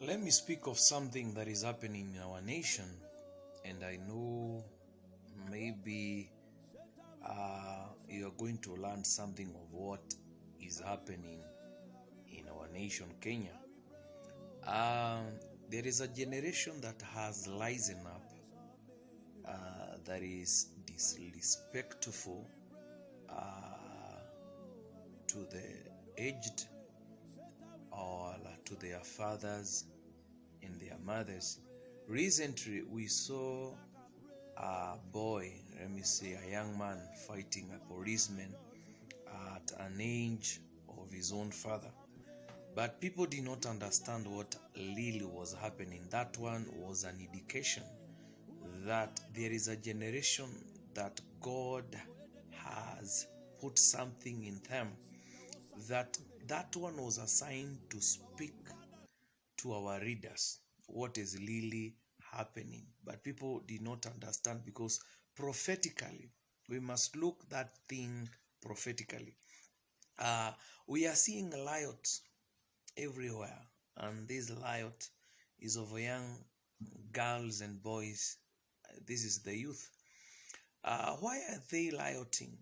Let me speak of something that is happening in our nation, and I know maybe you're going to learn something of what is happening in our nation, Kenya. Um, there is a generation that has risen up that is disrespectful to the aged or to their fathers and their mothers. Recently, we saw a boy, let me say a young man, fighting a policeman at an age of his own father. But people did not understand what really was happening. That one was an indication that there is a generation that God has put something in them, that one was assigned to speak to our readers what is really happening. But people did not understand, because prophetically we must look that thing prophetically. We are seeing riots everywhere, and this riot is of young girls and boys. This is the youth. Why are they rioting?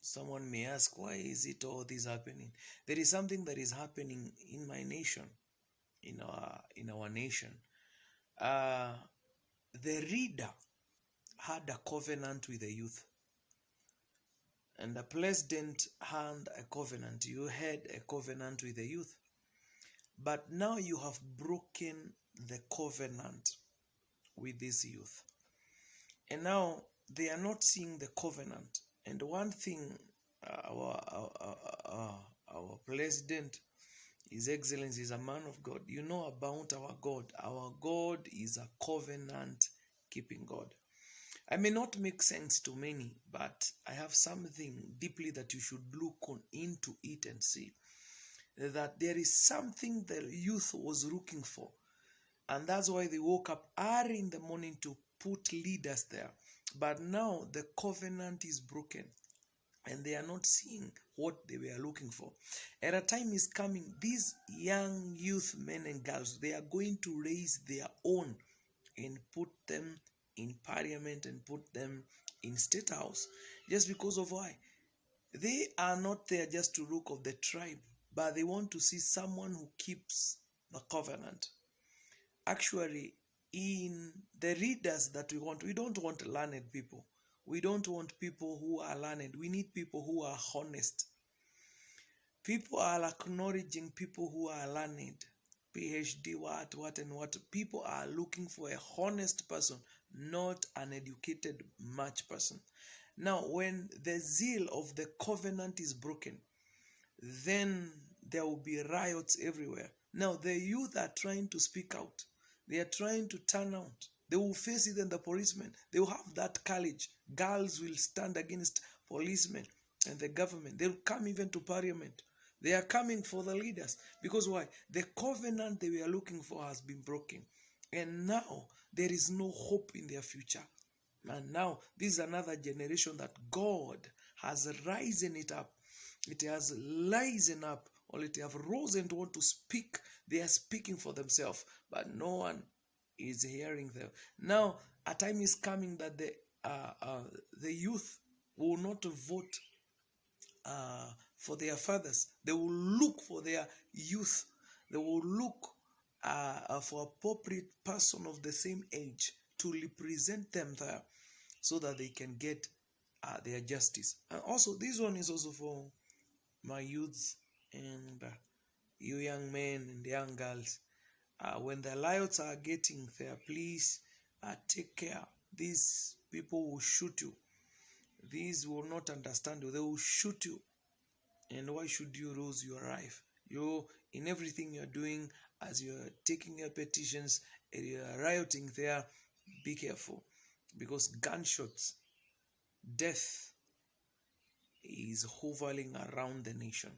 Someone may ask, why is it all this happening? There is something that is happening in my nation, in our nation. The reader had a covenant with the youth, and the president had a covenant. You had a covenant with the youth, but now you have broken the covenant with this youth, and now they are not seeing the covenant. And one thing, our president, His Excellency, is a man of God. You know about our God. Our God is a covenant keeping God. I may not make sense to many, but I have something deeply that you should look into it and see. That there is something the youth was looking for. And that's why they woke up early in the morning to put leaders there. But now the covenant is broken, and they are not seeing what they were looking for. And a time is coming, these young youth men and girls, they are going to raise their own and put them in parliament and put them in state house. Just because of why? They are not there just to look of the tribe, but they want to see someone who keeps the covenant. Actually, in the readers that we don't want learned people. We don't want people who are learned. We need people who are honest. People are acknowledging people who are learned. PhD, what and what. People are looking for a honest person, not an educated much person. Now, when the zeal of the covenant is broken, then there will be riots everywhere. Now, the youth are trying to speak out. They are trying to turn out. They will face even the policemen. They will have that courage. Girls will stand against policemen and the government. They will come even to parliament. They are coming for the leaders. Because why? The covenant they were looking for has been broken. And now there is no hope in their future. And now this is another generation that God has risen it up. It has risen up, or it have risen to want to speak. They are speaking for themselves, but no one is hearing them. Now a time is coming that the youth will not vote for their fathers. They will look for their youth. They will look for appropriate person of the same age to represent them there, so that they can get their justice. And also, this one is also for my youths and you young men and young girls. When the riots are getting there, please take care. These people will shoot you. These will not understand you. They will shoot you. And why should you lose your life? You, in everything you're doing, as you're taking your petitions and you're rioting there, be careful. Because gunshots, death is hovering around the nation.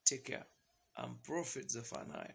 Take care. I'm Prophet Zephaniah.